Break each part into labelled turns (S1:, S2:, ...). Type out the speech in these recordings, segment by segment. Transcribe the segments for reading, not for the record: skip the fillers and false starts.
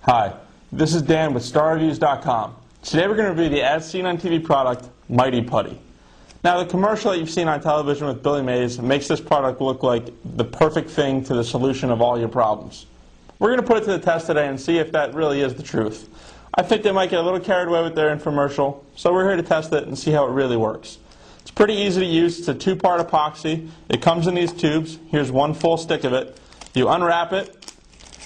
S1: Hi, this is Dan with StarReviews.com. Today we're going to review the as seen on TV product, Mighty Putty. Now the commercial that you've seen on television with Billy Mays makes this product look like the perfect thing to the solution of all your problems. We're going to put it to the test today and see if that really is the truth. I think they might get a little carried away with their infomercial, so we're here to test it and see how it really works. It's pretty easy to use. It's a two-part epoxy. It comes in these tubes. Here's one full stick of it. You unwrap it,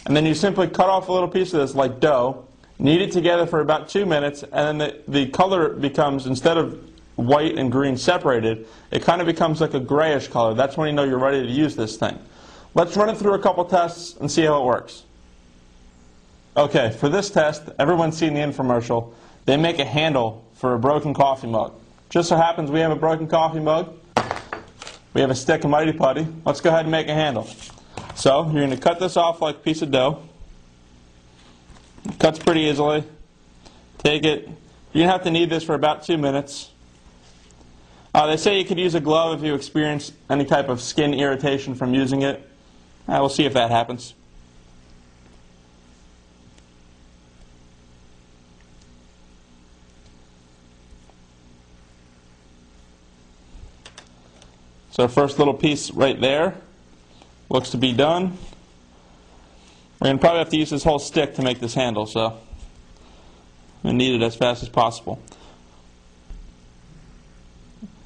S1: and then you simply cut off a little piece of this like dough, knead it together for about 2 minutes, and then the color becomes, instead of white and green separated, it kind of becomes like a grayish color. That's when you know you're ready to use this thing. Let's run it through a couple tests and see how it works. Okay, for this test, everyone's seen the infomercial. They make a handle for a broken coffee mug. Just so happens we have a broken coffee mug. We have a stick of Mighty Putty. Let's go ahead and make a handle. So you're going to cut this off like a piece of dough. It cuts pretty easily. Take it. You're going to have to knead this for about 2 minutes. They say you could use a glove if you experience any type of skin irritation from using it. We'll see if that happens. So first little piece right there looks to be done. We're going to probably have to use this whole stick to make this handle, so I'm going to knead it as fast as possible.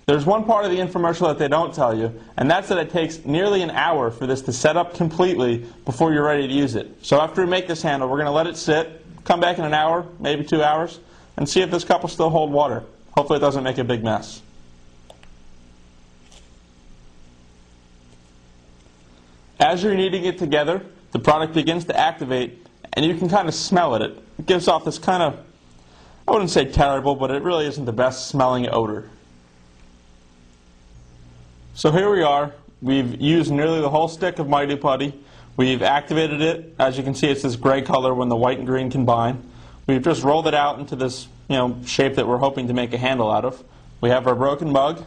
S1: There's one part of the infomercial that they don't tell you, and that's that it takes nearly an hour for this to set up completely before you're ready to use it. So after we make this handle, we're going to let it sit, come back in an hour, maybe 2 hours, and see if this cup will still hold water. Hopefully it doesn't make a big mess. As you're kneading it together, the product begins to activate, and you can kind of smell it. It gives off this kind of, I wouldn't say terrible, but it really isn't the best smelling odor. So here we are. We've used nearly the whole stick of Mighty Putty. We've activated it. As you can see, it's this gray color when the white and green combine. We've just rolled it out into this shape that we're hoping to make a handle out of. We have our broken mug,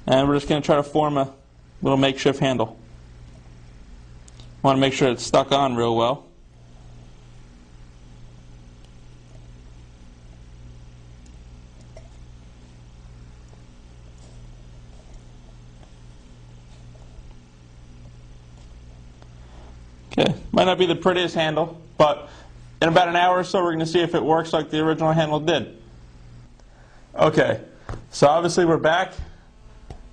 S1: and we're just going to try to form a little makeshift handle. Want to make sure it's stuck on real well. Okay, might not be the prettiest handle, but in about an hour or so we're going to see if it works like the original handle did. Okay, so obviously we're back.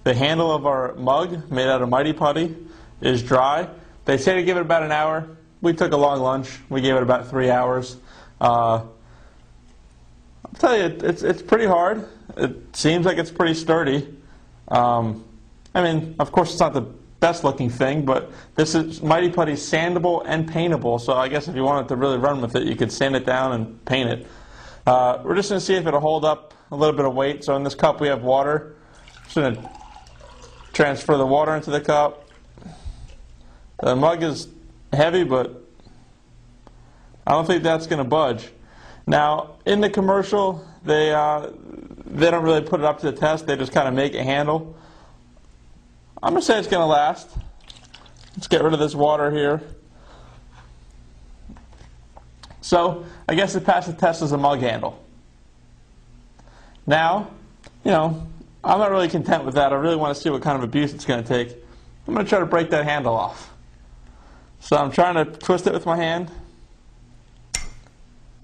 S1: The handle of our mug, made out of Mighty Putty, is dry. They say to give it about an hour. We took a long lunch. We gave it about 3 hours. I'll tell you, it's pretty hard. It seems like it's pretty sturdy. I mean, of course, it's not the best looking thing, but this is Mighty Putty sandable and paintable. So I guess if you wanted to really run with it, you could sand it down and paint it. We're just going to see if it'll hold up a little bit of weight. So in this cup we have water. Just going to transfer the water into the cup. The mug is heavy, but I don't think that's going to budge. Now, in the commercial, they don't really put it up to the test. They just kind of make a handle. I'm going to say it's going to last. Let's get rid of this water here. So, I guess it passed the test as a mug handle. Now, I'm not really content with that. I really want to see what kind of abuse it's going to take. I'm going to try to break that handle off. So I'm trying to twist it with my hand.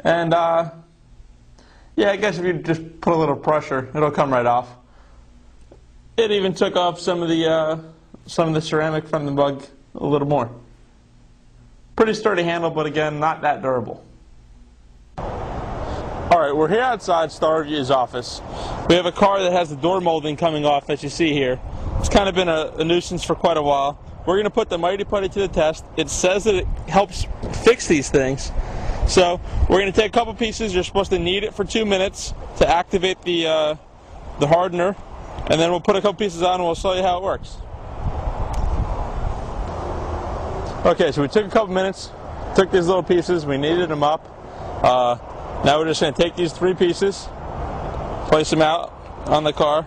S1: And, yeah, I guess if you just put a little pressure, it'll come right off. It even took off some of the ceramic from the mug a little more. Pretty sturdy handle, but again, not that durable. All right, we're here outside Star Review's office. We have a car that has the door molding coming off, as you see here. It's kind of been a nuisance for quite a while. We're going to put the Mighty Putty to the test. It says that it helps fix these things. So we're going to take a couple pieces. You're supposed to knead it for 2 minutes to activate the hardener. And then we'll put a couple pieces on and we'll show you how it works. Okay, so we took a couple minutes, took these little pieces, we kneaded them up. Now we're just going to take these 3 pieces, place them out on the car.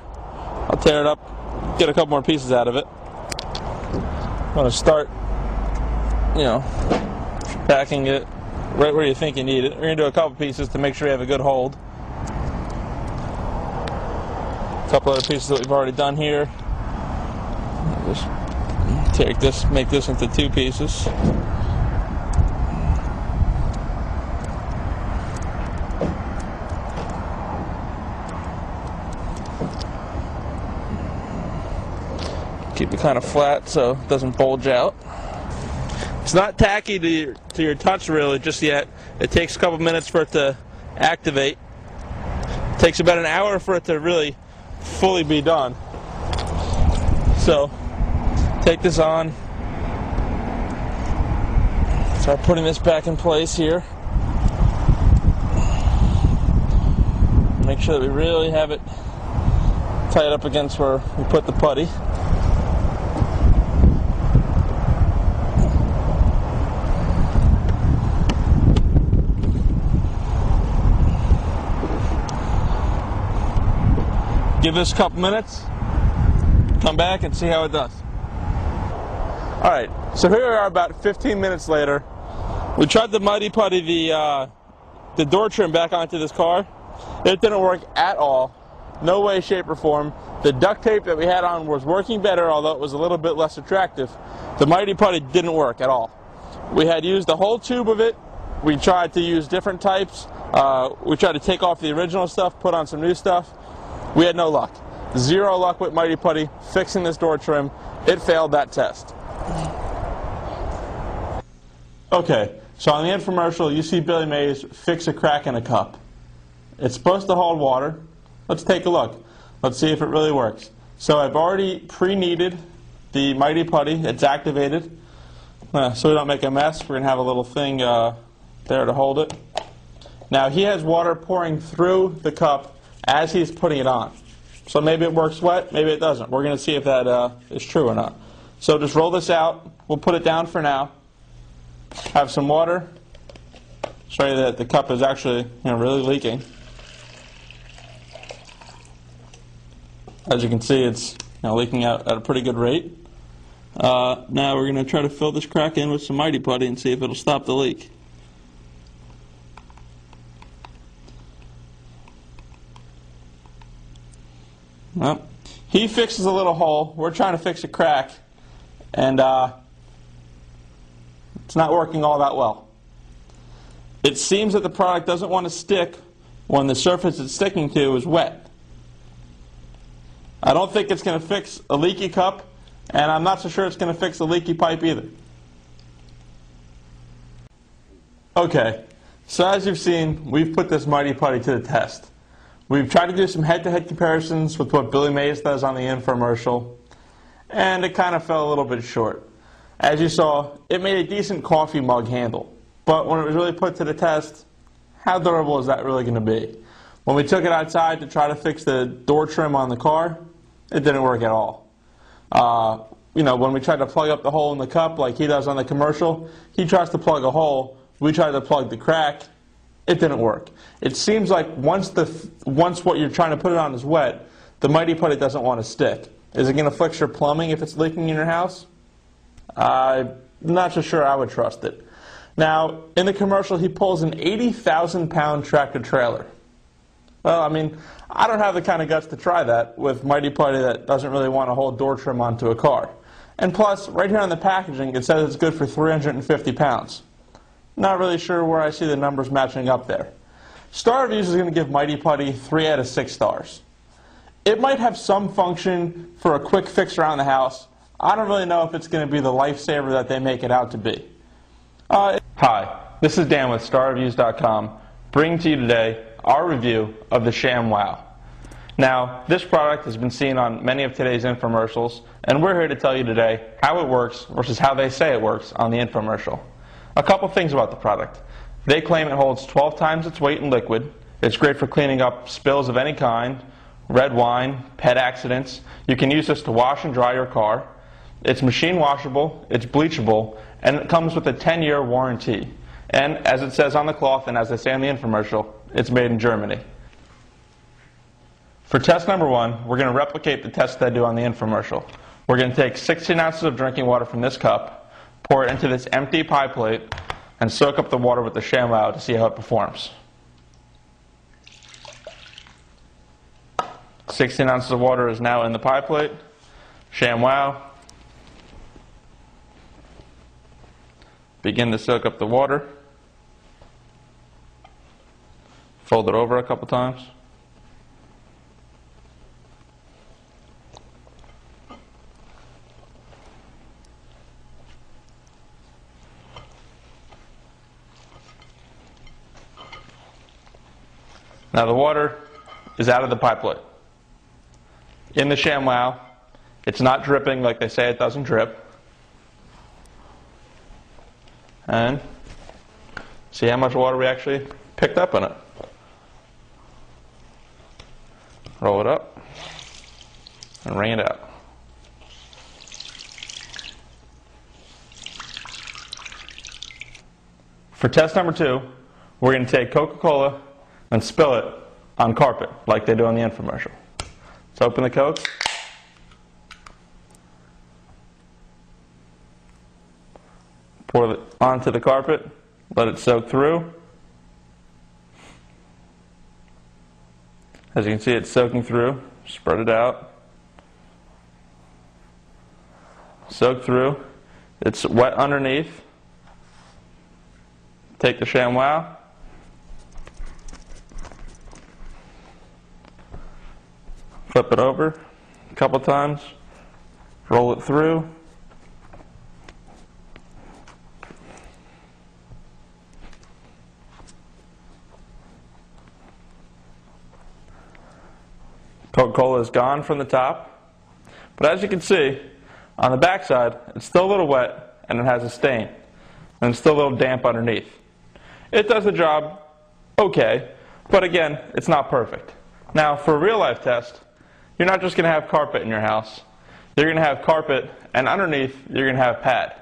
S1: I'll tear it up, get a couple more pieces out of it. I'm going to start, packing it right where you think you need it. We're going to do a couple pieces to make sure you have a good hold. A couple other pieces that we've already done here. Just take this, make this into 2 pieces. Keep it kind of flat so it doesn't bulge out. It's not tacky to your touch really just yet. It takes a couple minutes for it to activate. It takes about an hour for it to really fully be done. So take this on. Start putting this back in place here. Make sure that we really have it tight up against where we put the putty. Give this a couple minutes, come back and see how it does. Alright, so here we are about 15 minutes later. We tried to Mighty Putty the door trim back onto this car. It didn't work at all. No way, shape, or form. The duct tape that we had on was working better, although it was a little bit less attractive. The Mighty Putty didn't work at all. We had used the whole tube of it. We tried to use different types. We tried to take off the original stuff, put on some new stuff. We had no luck. Zero luck with Mighty Putty fixing this door trim. It failed that test. Okay, so on the infomercial you see Billy Mays fix a crack in a cup. It's supposed to hold water. Let's take a look. Let's see if it really works. So I've already pre-kneaded the Mighty Putty. It's activated. So we don't make a mess, we're going to have a little thing there to hold it. Now he has water pouring through the cup as he's putting it on. So maybe it works wet, maybe it doesn't. We're going to see if that is true or not. So just roll this out. We'll put it down for now. Have some water. Show you that the cup is actually really leaking. As you can see, it's leaking out at a pretty good rate. Now we're going to try to fill this crack in with some Mighty Putty and see if it'll stop the leak. Well, he fixes a little hole. We're trying to fix a crack, and it's not working all that well. It seems that the product doesn't want to stick when the surface it's sticking to is wet. I don't think it's going to fix a leaky cup, and I'm not so sure it's going to fix a leaky pipe either. Okay, so as you've seen, we've put this Mighty Putty to the test. We've tried to do some head-to-head comparisons with what Billy Mays does on the infomercial, and it kind of fell a little bit short. As you saw, it made a decent coffee mug handle, but when it was really put to the test, how durable is that really going to be? When we took it outside to try to fix the door trim on the car, it didn't work at all. When we tried to plug up the hole in the cup like he does on the commercial, he tries to plug a hole, we tried to plug the crack. It didn't work. It seems like once what you're trying to put it on is wet, the Mighty Putty doesn't want to stick. Is it going to fix your plumbing if it's leaking in your house? I'm not so sure I would trust it. Now, in the commercial, he pulls an 80,000-pound tractor trailer. Well, I mean, I don't have the kind of guts to try that with Mighty Putty that doesn't really want to hold door trim onto a car. And plus, right here on the packaging, it says it's good for 350 pounds. Not really sure where I see the numbers matching up there. Star Reviews is going to give Mighty Putty 3 out of 6 stars. It might have some function for a quick fix around the house. I don't really know if it's going to be the lifesaver that they make it out to be. Hi, this is Dan with StarReviews.com, bringing to you today our review of the ShamWow. Now, this product has been seen on many of today's infomercials, and we're here to tell you today how it works versus how they say it works on the infomercial. A couple things about the product. They claim it holds 12 times its weight in liquid. It's great for cleaning up spills of any kind, red wine, pet accidents. You can use this to wash and dry your car. It's machine washable, it's bleachable, and it comes with a 10-year warranty. And as it says on the cloth, and as they say in the infomercial, it's made in Germany. For test number 1, we're going to replicate the test they do on the infomercial. We're going to take 16 ounces of drinking water from this cup, pour it into this empty pie plate, and soak up the water with the ShamWow to see how it performs. 16 ounces of water is now in the pie plate. ShamWow. Begin to soak up the water. Fold it over a couple times. Now the water is out of the pie plate. In the ShamWow, it's not dripping like they say it doesn't drip. And see how much water we actually picked up in it. Roll it up and wring it out. For test number 2, we're going to take Coca-Cola and spill it on carpet like they do on the infomercial. Let's open the Coke. Pour it onto the carpet. Let it soak through. As you can see, it's soaking through. Spread it out. Soak through. It's wet underneath. Take the ShamWow. Flip it over a couple times. Roll it through. Coca-Cola is gone from the top, but as you can see, on the back side, it's still a little wet and it has a stain, and it's still a little damp underneath. It does the job okay, but again, it's not perfect. Now, for a real-life test, you're not just going to have carpet in your house. You're going to have carpet, and underneath, you're going to have pad.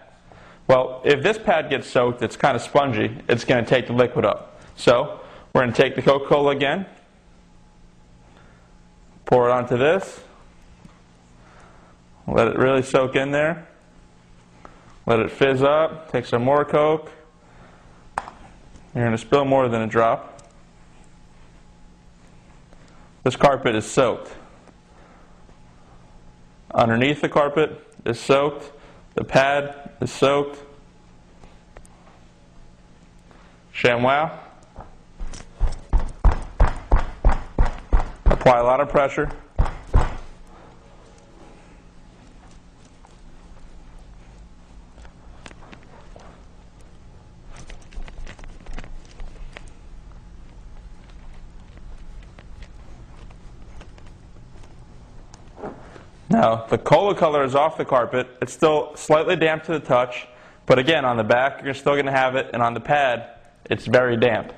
S1: Well, if this pad gets soaked, it's kind of spongy, it's going to take the liquid up. So, we're going to take the Coca-Cola again, pour it onto this, let it really soak in there, let it fizz up, take some more Coke. You're going to spill more than a drop. This carpet is soaked. Underneath the carpet is soaked, the pad is soaked. ShamWow. Apply a lot of pressure. Now, the cola color is off the carpet. It's still slightly damp to the touch, but again, on the back, you're still going to have it, and on the pad, it's very damp.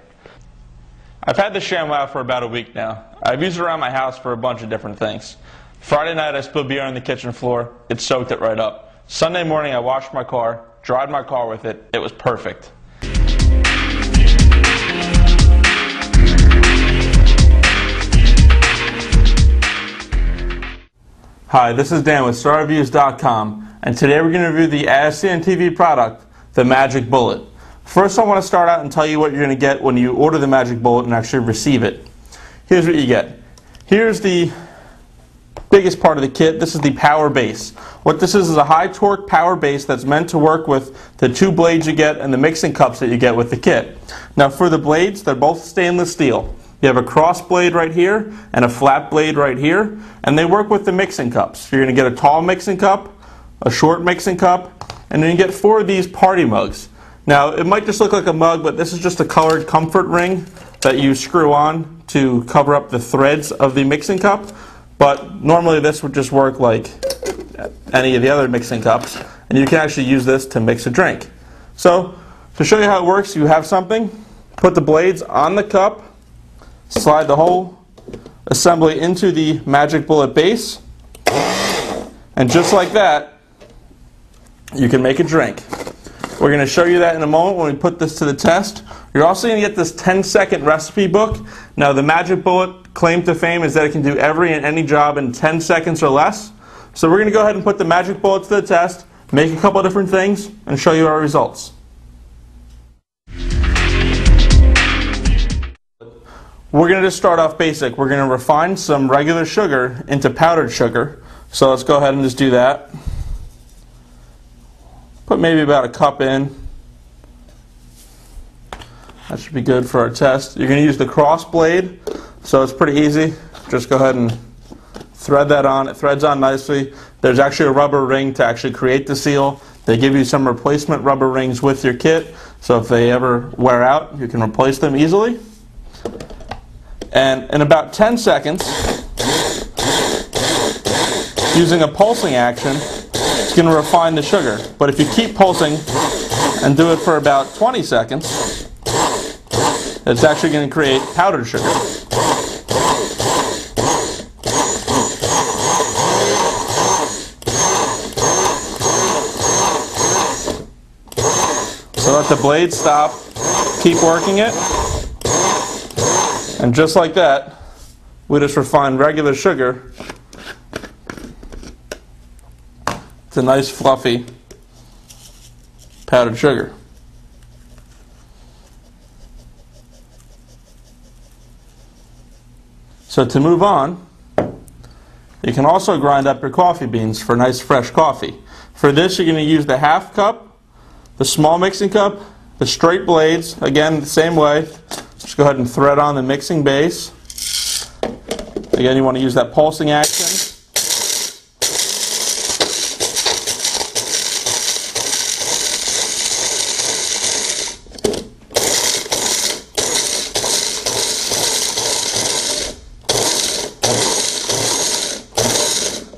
S1: I've had the ShamWow for about a week now. I've used it around my house for a bunch of different things. Friday night, I spilled beer on the kitchen floor. It soaked it right up. Sunday morning, I washed my car, dried my car with it. It was perfect. Hi, this is Dan with StarReviews.com, and today we're going to review the ASC TV product, the Magic Bullet. First, I want to start out and tell you what you're going to get when you order the Magic Bullet and actually receive it. Here's what you get. Here's the biggest part of the kit. This is the power base. What this is a high torque power base that's meant to work with the 2 blades you get and the mixing cups that you get with the kit. Now for the blades, they're both stainless steel. You have a cross blade right here and a flat blade right here, and they work with the mixing cups. You're going to get a tall mixing cup, a short mixing cup, and then you get 4 of these party mugs. Now, it might just look like a mug, but this is just a colored comfort ring that you screw on to cover up the threads of the mixing cup. But normally this would just work like any of the other mixing cups, and you can actually use this to mix a drink. So, to show you how it works, you have something, put the blades on the cup, slide the whole assembly into the Magic Bullet base, and just like that, you can make a drink. We're going to show you that in a moment when we put this to the test. You're also going to get this 10-second recipe book. Now, the Magic Bullet claim to fame is that it can do every and any job in 10 seconds or less. So we're going to go ahead and put the Magic Bullet to the test, make a couple different things, and show you our results. we're going to just start off basic. We're going to refine some regular sugar into powdered sugar. So let's go ahead and just do that. Put maybe about a cup in. That should be good for our test. You're going to use the cross blade, so it's pretty easy. Just go ahead and thread that on. It threads on nicely. There's actually a rubber ring to actually create the seal. They give you some replacement rubber rings with your kit, so if they ever wear out, you can replace them easily. And in about 10 seconds, using a pulsing action, it's going to refine the sugar. But if you keep pulsing and do it for about 20 seconds, it's actually going to create powdered sugar. So let the blade stop, keep working it, and just like that, we just refine regular sugar to nice fluffy powdered sugar. So to move on, you can also grind up your coffee beans for nice fresh coffee. For this, you're going to use the half cup, the small mixing cup, the straight blades, again the same way. Just go ahead and thread on the mixing base. Again, you want to use that pulsing action.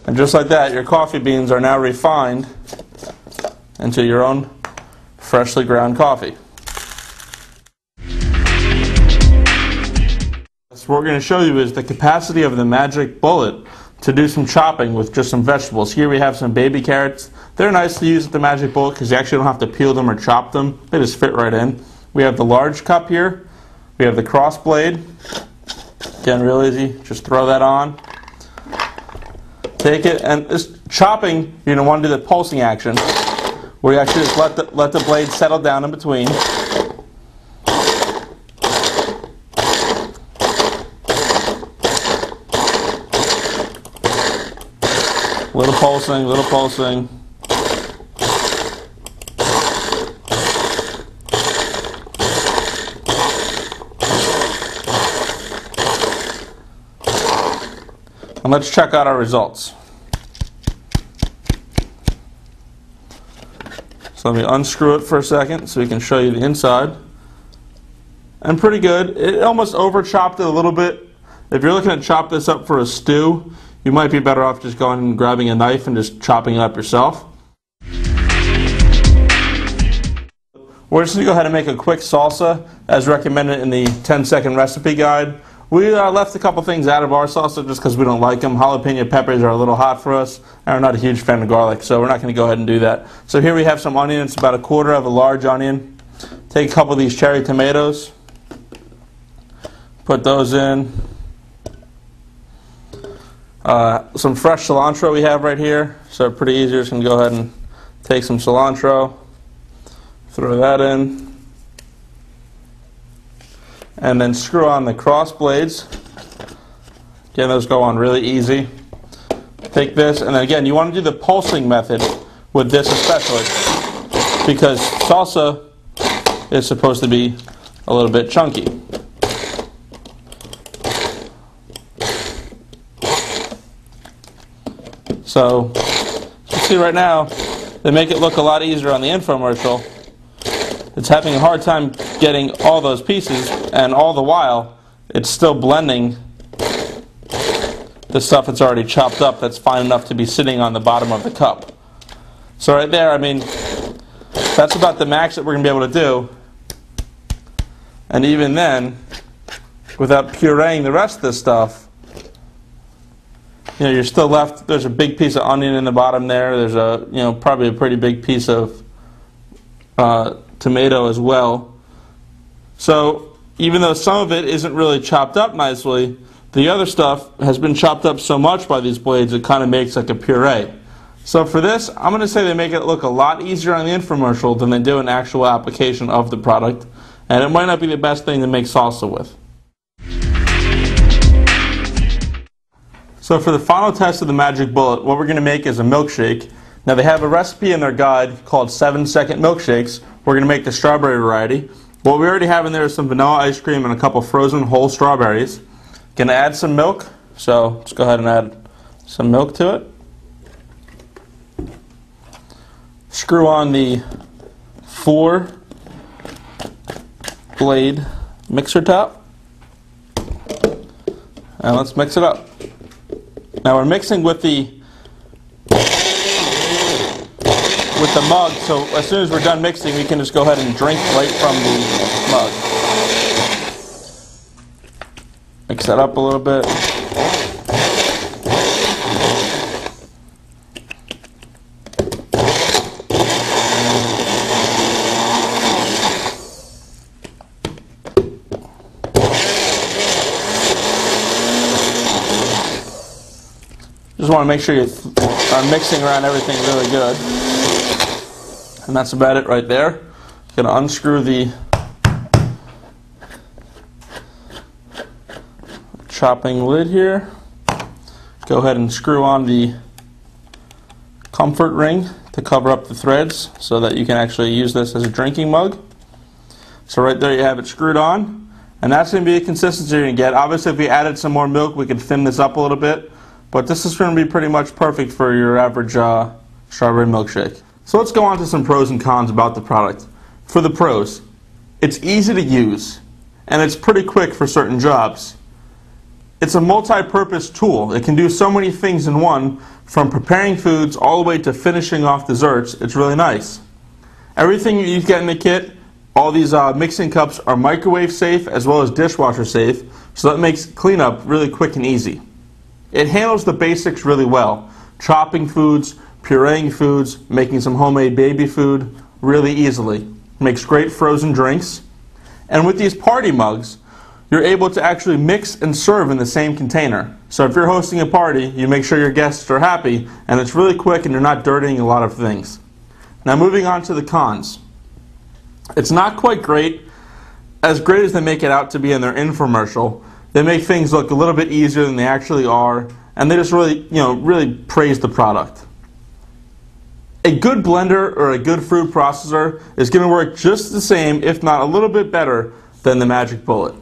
S1: And just like that, your coffee beans are now refined into your own freshly ground coffee. So what we're going to show you is the capacity of the Magic Bullet to do some chopping with just some vegetables. Here we have some baby carrots. They're nice to use with the Magic Bullet because you actually don't have to peel them or chop them. They just fit right in. We have the large cup here. We have the cross blade. Again, real easy. Just throw that on. Take it, and this chopping, you're going to want to do the pulsing action, where you actually just let the blade settle down in between. Little pulsing, little pulsing. And let's check out our results. So let me unscrew it for a second so we can show you the inside. And pretty good. It almost over chopped it a little bit. If you're looking to chop this up for a stew, you might be better off just going and grabbing a knife and just chopping it up yourself. We're just going to go ahead and make a quick salsa as recommended in the 10-second recipe guide. We left a couple things out of our salsa just because we don't like them. Jalapeno peppers are a little hot for us, and we're not a huge fan of garlic, so we're not going to go ahead and do that. So here we have some onion. It's about a quarter of a large onion. Take a couple of these cherry tomatoes. Put those in. Some fresh cilantro we have right here, so pretty easy. Just going to go ahead and take some cilantro, throw that in. And then screw on the cross blades. Again, those go on really easy. Take this, and then again, you want to do the pulsing method with this especially, because salsa is supposed to be a little bit chunky. So, you see right now, they make it look a lot easier on the infomercial. It's having a hard time getting all those pieces, and all the while, it's still blending the stuff that's already chopped up that's fine enough to be sitting on the bottom of the cup. So right there, I mean, that's about the max that we're going to be able to do. And even then, without pureeing the rest of this stuff, you know, you're still left, there's a big piece of onion in the bottom there. There's a, you know, probably a pretty big piece of tomato as well. So even though some of it isn't really chopped up nicely, the other stuff has been chopped up so much by these blades it kind of makes like a puree. So for this, I'm going to say they make it look a lot easier on the infomercial than they do in actual application of the product, and it might not be the best thing to make salsa with. So for the final test of the Magic Bullet, what we're going to make is a milkshake. Now they have a recipe in their guide called 7-second milkshakes. We're going to make the strawberry variety. What we already have in there is some vanilla ice cream and a couple frozen whole strawberries. Going to add some milk, so let's go ahead and add some milk to it. Screw on the 4-blade mixer top, and let's mix it up. Now we're mixing with the mug, so as soon as we're done mixing, we can just go ahead and drink right from the mug. Mix that up a little bit. Just want to make sure you are mixing around everything really good. And that's about it right there. Going to unscrew the chopping lid here. Go ahead and screw on the comfort ring to cover up the threads so that you can actually use this as a drinking mug. So right there you have it screwed on. And that's going to be the consistency you're going to get. Obviously if we added some more milk we could thin this up a little bit. But this is going to be pretty much perfect for your average strawberry milkshake. So let's go on to some pros and cons about the product. For the pros, it's easy to use, and it's pretty quick for certain jobs. It's a multi-purpose tool. It can do so many things in one, from preparing foods all the way to finishing off desserts. It's really nice. Everything you get in the kit, all these mixing cups are microwave safe as well as dishwasher safe, so that makes cleanup really quick and easy. It handles the basics really well. Chopping foods, pureeing foods, making some homemade baby food really easily. Makes great frozen drinks. And with these party mugs, you're able to actually mix and serve in the same container. So if you're hosting a party, you make sure your guests are happy, and it's really quick and you're not dirtying a lot of things. Now moving on to the cons. It's not quite great as they make it out to be in their infomercial. They make things look a little bit easier than they actually are, and they just really praise the product. A good blender or a good food processor is going to work just the same, if not a little bit better, than the Magic Bullet.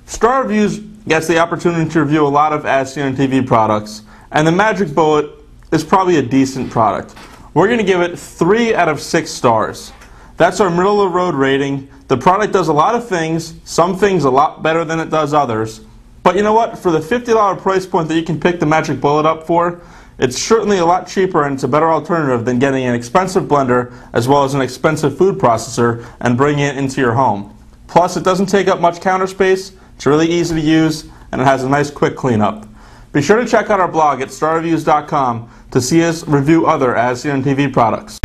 S1: Star Reviews gets the opportunity to review a lot of As Seen on TV products, and the Magic Bullet is probably a decent product. We're going to give it 3 out of 6 stars. That's our middle of the road rating. The product does a lot of things, some things a lot better than it does others. But you know what? For the $50 price point that you can pick the Magic Bullet up for, it's certainly a lot cheaper and it's a better alternative than getting an expensive blender as well as an expensive food processor and bringing it into your home. Plus, it doesn't take up much counter space, it's really easy to use, and it has a nice quick cleanup. Be sure to check out our blog at starreviews.com to see us review other As Seen on TV products.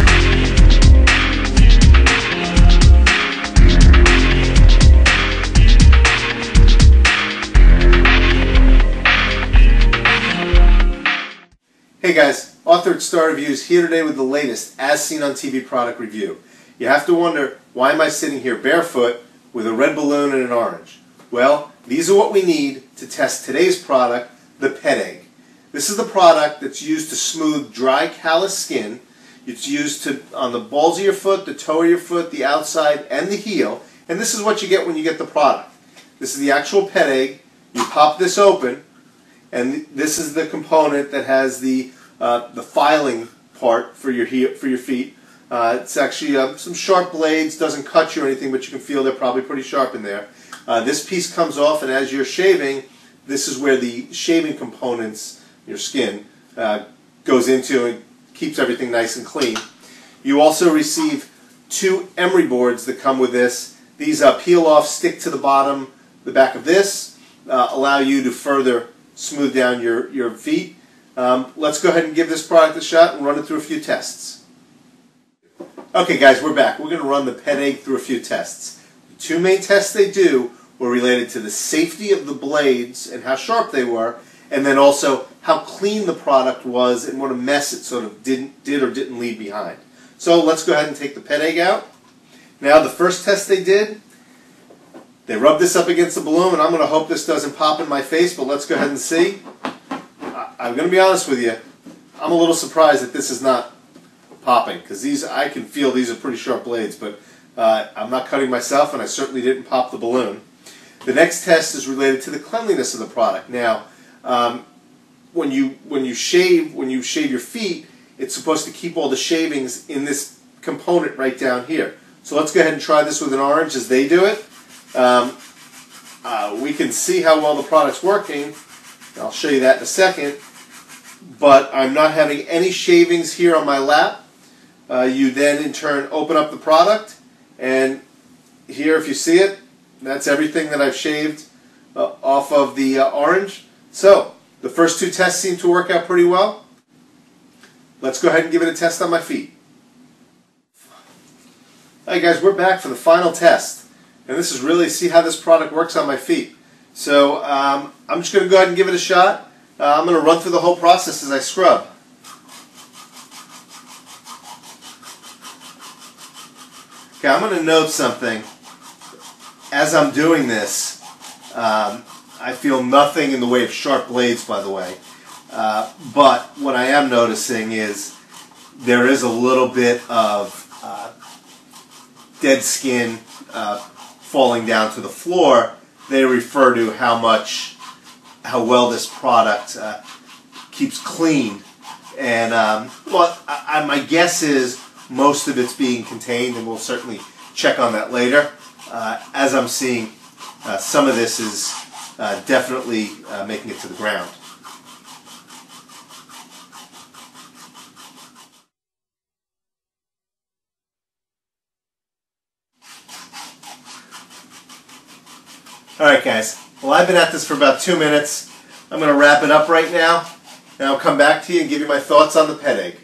S2: Hey guys, Arthur at Star Reviews here today with the latest As Seen on TV product review. You have to wonder, why am I sitting here barefoot with a red balloon and an orange? Well, these are what we need to test today's product, the Pet Egg. This is the product that's used to smooth dry, callous skin. It's used on the balls of your foot, the toe of your foot, the outside, and the heel. And this is what you get when you get the product. This is the actual Pet Egg. You pop this open, and this is the component that has the filing part for your feet. It's actually some sharp blades. Doesn't cut you or anything, but you can feel they're probably pretty sharp in there. This piece comes off, and as you're shaving, this is where the shaving components, your skin, goes into and keeps everything nice and clean. You also receive 2 emery boards that come with this. These peel off, stick to the bottom, the back of this, allow you to further smooth down your feet. Let's go ahead and give this product a shot and run it through a few tests. Okay guys, we're back. We're going to run the Pet Egg through a few tests. The 2 main tests they do were related to the safety of the blades and how sharp they were, and then also how clean the product was and what a mess it sort of did or didn't leave behind. So let's go ahead and take the Pet Egg out. Now the first test they did, they rubbed this up against the balloon, and I'm going to hope this doesn't pop in my face, but let's go ahead and see. I'm going to be honest with you, I'm a little surprised that this is not popping, because these, I can feel these are pretty sharp blades, but I'm not cutting myself, and I certainly didn't pop the balloon. The next test is related to the cleanliness of the product. Now, when you shave your feet, it's supposed to keep all the shavings in this component right down here. So let's go ahead and try this with an orange as they do it. We can see how well the product's working. I'll show you that in a second. But I'm not having any shavings here on my lap. You then in turn open up the product, and here, if you see it, that's everything that I've shaved off of the orange. So the first two tests seem to work out pretty well. Let's go ahead and give it a test on my feet. Alright guys, we're back for the final test. And this is really see how this product works on my feet. So I'm just going to go ahead and give it a shot. I'm going to run through the whole process as I scrub. Okay, I'm going to note something. As I'm doing this, I feel nothing in the way of sharp blades, by the way. But what I am noticing is there is a little bit of dead skin falling down to the floor. They refer to how well this product keeps clean. And my guess is most of it's being contained, and we'll certainly check on that later. As I'm seeing, some of this is definitely making it to the ground. Alright guys, well I've been at this for about 2 minutes. I'm going to wrap it up right now, and I'll come back to you and give you my thoughts on the pet egg.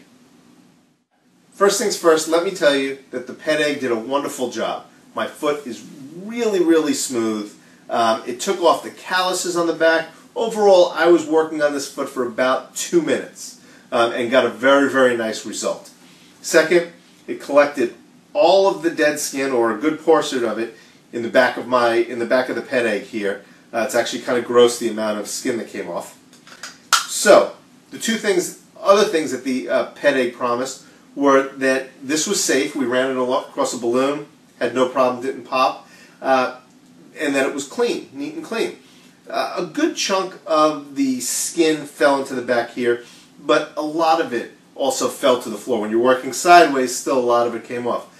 S2: First things first, let me tell you that the pet egg did a wonderful job. My foot is really, really smooth. It took off the calluses on the back. Overall, I was working on this foot for about 2 minutes and got a very, very nice result. Second, it collected all of the dead skin, or a good portion of it, in the back of the pet egg here. It's actually kind of gross, the amount of skin that came off. So the other things that the pet egg promised were that this was safe. We ran it across a balloon, had no problem, didn't pop, and that it was clean, neat and clean. A good chunk of the skin fell into the back here, but a lot of it also fell to the floor. When you're working sideways, still a lot of it came off.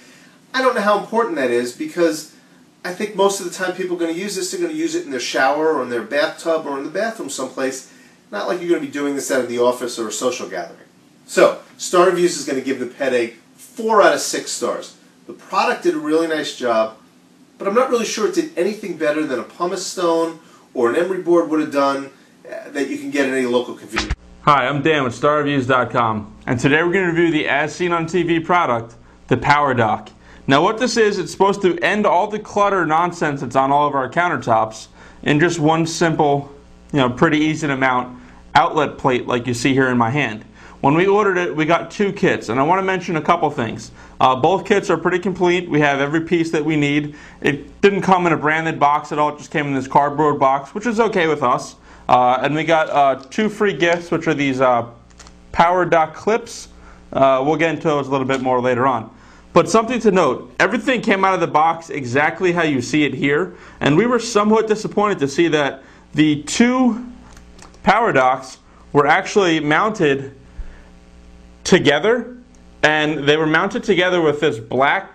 S2: I don't know how important that is, because I think most of the time people are going to use this, they're going to use it in their shower or in their bathtub or in the bathroom someplace. Not like you're going to be doing this out of the office or a social gathering. So, Star Reviews is going to give the pet egg 4 out of 6 stars. The product did a really nice job, but I'm not really sure it did anything better than a pumice stone or an emery board would have done that you can get at any local convenience.
S1: Hi, I'm Dan with StarReviews.com, and today we're going to review the As Seen on TV product, the Power Dock. Now what this is, it's supposed to end all the clutter nonsense that's on all of our countertops in just one simple, pretty easy to mount outlet plate like you see here in my hand. When we ordered it, we got 2 kits, and I want to mention a couple things. Both kits are pretty complete. We have every piece that we need. It didn't come in a branded box at all. It just came in this cardboard box, which is okay with us. And we got 2 free gifts, which are these Power Dock clips. We'll get into those a little bit more later on. But something to note, everything came out of the box exactly how you see it here, and we were somewhat disappointed to see that the 2 Power Docks were actually mounted together, and they were mounted together with this black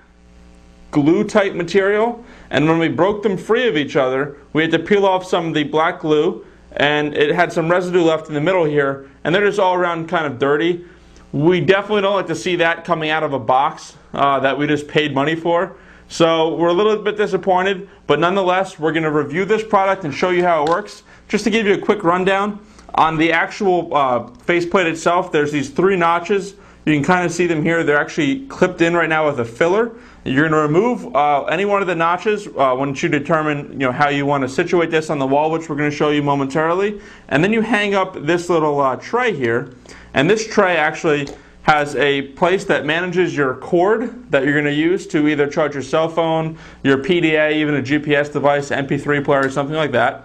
S1: glue type material, and when we broke them free of each other, we had to peel off some of the black glue, and it had some residue left in the middle here, and they're just all around kind of dirty. We definitely don't like to see that coming out of a box that we just paid money for. So we're a little bit disappointed, but nonetheless, we're going to review this product and show you how it works. Just to give you a quick rundown, on the actual faceplate itself, there's these 3 notches. You can kind of see them here. They're actually clipped in right now with a filler. You're going to remove any one of the notches once you determine how you want to situate this on the wall, which we're going to show you momentarily. And then you hang up this little tray here. And this tray actually has a place that manages your cord that you're going to use to either charge your cell phone, your PDA, even a GPS device, MP3 player, or something like that.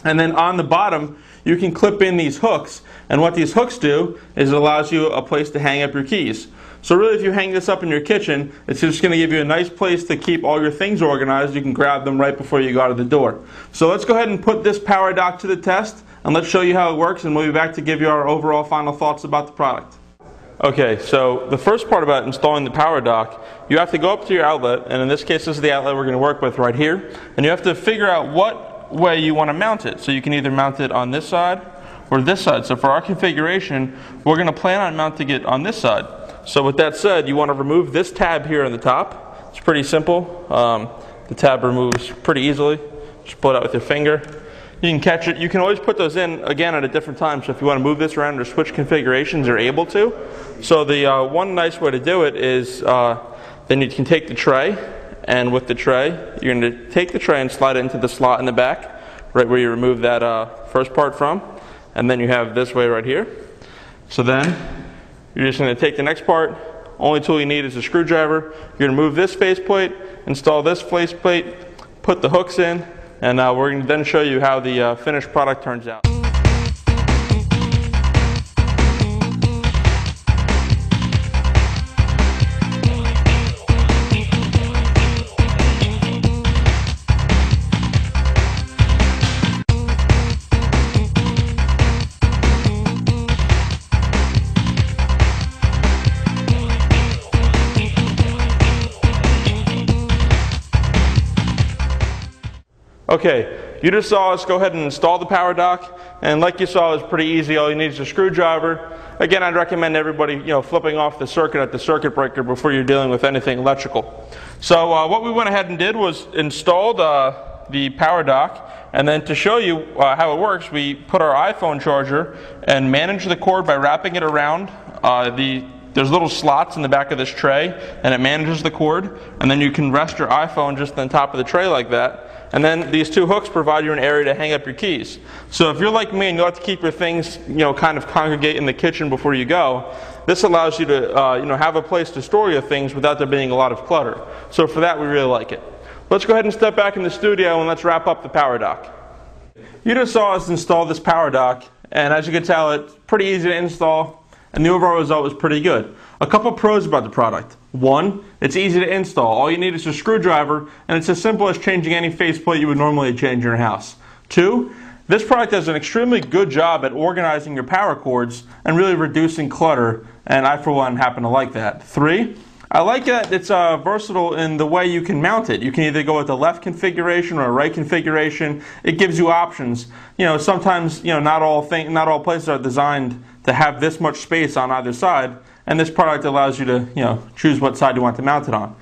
S1: And then on the bottom, you can clip in these hooks. And what these hooks do is it allows you a place to hang up your keys. So really, if you hang this up in your kitchen, it's just going to give you a nice place to keep all your things organized. You can grab them right before you go out of the door. So let's go ahead and put this power dock to the test, and let's show you how it works, and we'll be back to give you our overall final thoughts about the product. Okay, so the first part about installing the power dock, you have to go up to your outlet, and in this case this is the outlet we're going to work with right here, and you have to figure out what way you want to mount it. So you can either mount it on this side or this side. So for our configuration, we're going to plan on mounting it on this side. So with that said, you want to remove this tab here on the top. It's pretty simple. The tab removes pretty easily. Just pull it out with your finger. You can catch it. You can always put those in again at a different time. So if you want to move this around or switch configurations, you're able to. So the one nice way to do it is then you can take the tray, and with the tray, you're going to take the tray and slide it into the slot in the back, right where you remove that first part from. And then you have this way right here. So then you're just going to take the next part. Only tool you need is a screwdriver. You're going to move this faceplate, install this faceplate, put the hooks in, and we're going to then show you how the finished product turns out. Okay, you just saw us go ahead and install the power dock, and like you saw, it's pretty easy. All you need is a screwdriver. Again, I'd recommend everybody, flipping off the circuit at the circuit breaker before you're dealing with anything electrical. So what we went ahead and did was installed the power dock, and then to show you how it works, we put our iPhone charger and manage the cord by wrapping it around there's little slots in the back of this tray, and it manages the cord, and then you can rest your iPhone just on top of the tray like that. And then these two hooks provide you an area to hang up your keys. So if you're like me and you like to keep your things, kind of congregate in the kitchen before you go, this allows you to, have a place to store your things without there being a lot of clutter. So for that, we really like it. Let's go ahead and step back in the studio and let's wrap up the power dock. You just saw us install this power dock, and as you can tell, it's pretty easy to install, and the overall result was pretty good. A couple pros about the product. One, it's easy to install. All you need is a screwdriver, and it's as simple as changing any faceplate you would normally change in your house. Two, this product does an extremely good job at organizing your power cords and really reducing clutter, and I for one happen to like that. Three, I like that it's versatile in the way you can mount it. You can either go with the left configuration or a right configuration. It gives you options. Sometimes not all places are designed to have this much space on either side, and this product allows you to choose what side you want to mount it on.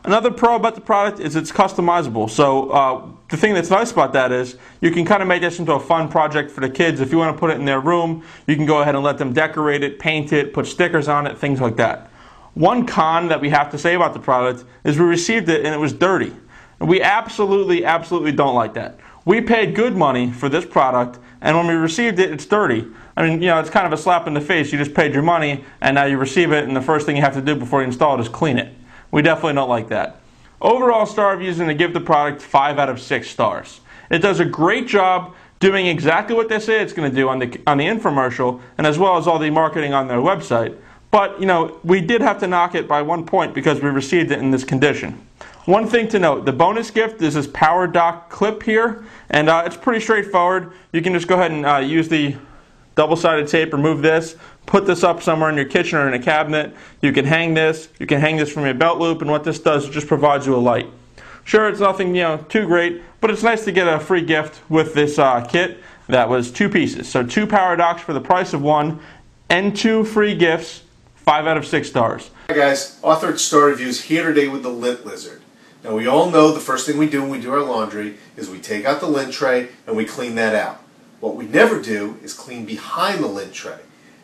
S1: Another pro about the product is it's customizable. So the thing that's nice about that is you can kind of make this into a fun project for the kids. If you want to put it in their room, you can go ahead and let them decorate it, paint it, put stickers on it, things like that. One con that we have to say about the product is we received it and it was dirty. And we absolutely don't like that. We paid good money for this product, and when we received it, it's dirty. I mean, it's kind of a slap in the face. You just paid your money, and now you receive it, and the first thing you have to do before you install it is clean it. We definitely don't like that. Overall star reviews are going to give the product 5 out of 6 stars. It does a great job doing exactly what they say it's going to do on the infomercial, and as well as all the marketing on their website. But, we did have to knock it by 1 point because we received it in this condition. One thing to note, the bonus gift is this power dock clip here, and it's pretty straightforward. You can just go ahead and use the double-sided tape, remove this, put this up somewhere in your kitchen or in a cabinet. You can hang this from your belt loop, and what this does is just provides you a light. Sure, it's nothing too great, but it's nice to get a free gift with this kit that was 2 pieces. So 2 power docks for the price of 1, and 2 free gifts, 5 out of 6 stars.
S2: Hi guys, Authored Star Reviews here today with the lint lizard. Now we all know the first thing we do when we do our laundry is we take out the lint tray and we clean that out. What we never do is clean behind the lint tray.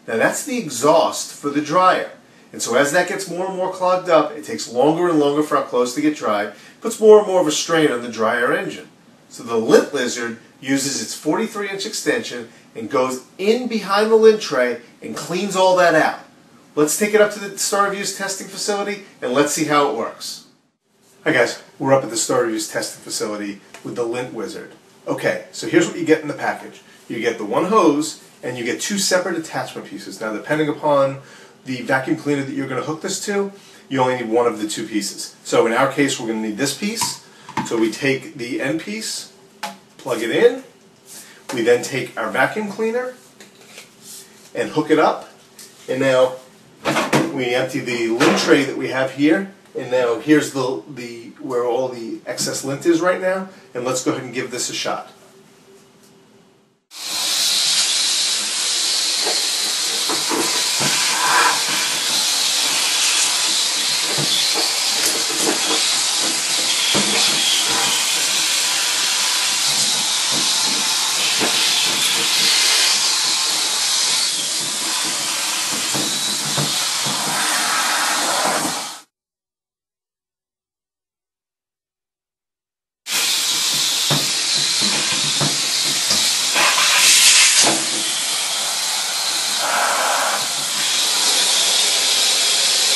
S2: Now that's the exhaust for the dryer. And so as that gets more and more clogged up, it takes longer and longer for our clothes to get dry, puts more and more of a strain on the dryer engine. So the lint lizard uses its 43-inch extension and goes in behind the lint tray and cleans all that out. Let's take it up to the Star Reviews testing facility and let's see how it works. Hi guys, we're up at the Star Reviews testing facility with the Lint Wizard. Okay, so here's what you get in the package. You get the one hose, and you get two separate attachment pieces. Now, depending upon the vacuum cleaner that you're going to hook this to, you only need one of the two pieces. So in our case, we're going to need this piece. So we take the end piece, plug it in. We then take our vacuum cleaner and hook it up. And now we empty the lint tray that we have here. And now here's the where all the excess lint is right now. And let's go ahead and give this a shot.